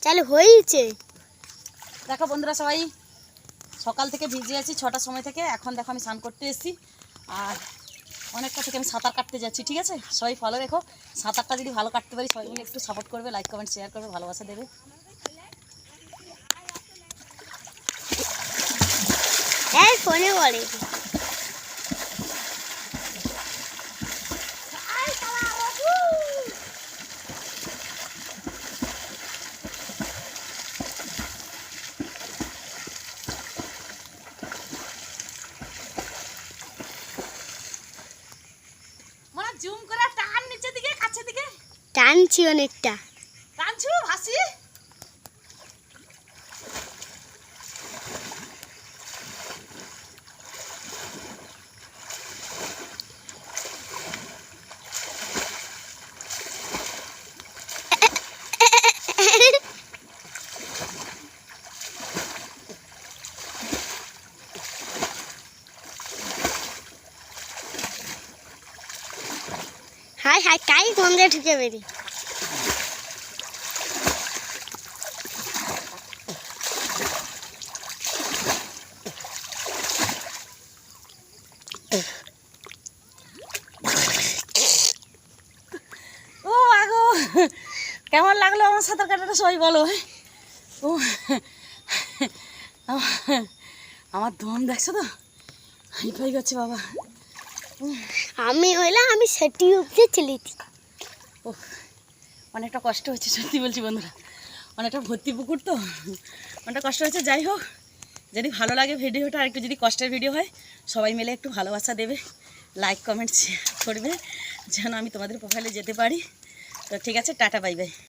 চালু হয়েছে। দেখো বন্ধুরা, সবাই সকাল থেকে ভিজে আছি 6টার সময় থেকে। এখন দেখো আমি স্নান করতে এসেছি আর অনেকটা থেকে আমি সাঁতার কাটতে যাচ্ছি। ঠিক আছে, সবাই ফলো রেখো। সাঁতারটা যদি ভালো কাটতে পারি সবাই মিলে একটু সাপোর্ট করবে, লাইক কমেন্ট শেয়ার করবে, ভালোবাসা দেবে। হ্যাঁ, ফোনে বলে মানে জুম করে টান, নিচের দিকে কাছের দিকে টানছি অনেকটা। টানছু ভাসি। হাই হাই, কাই গন্ধে ঢুকে বেরি। ও আগো, কেমন লাগলো আমার সাঁতার কাটাটা সবাই বলো। ও আমার দম দেখছো তো, হাইফাই করছে বাবা। আমি হইলাম, আমি সেটি উপরে চলেছি। ও অনেকটা কষ্ট হচ্ছে, সত্যি বলছি বন্ধুরা, অনেকটা ভর্তি পুকুর তো, অনেকটা কষ্ট হচ্ছে। যাই হোক, যদি ভালো লাগে ভিডিওটা, আর একটু যদি কষ্টের ভিডিও হয় সবাই মিলে একটু ভালোবাসা দেবে, লাইক কমেন্ট শেয়ার করবে, যেন আমি তোমাদের প্রোফাইলে যেতে পারি। তো ঠিক আছে, টাটা, বাই বাই।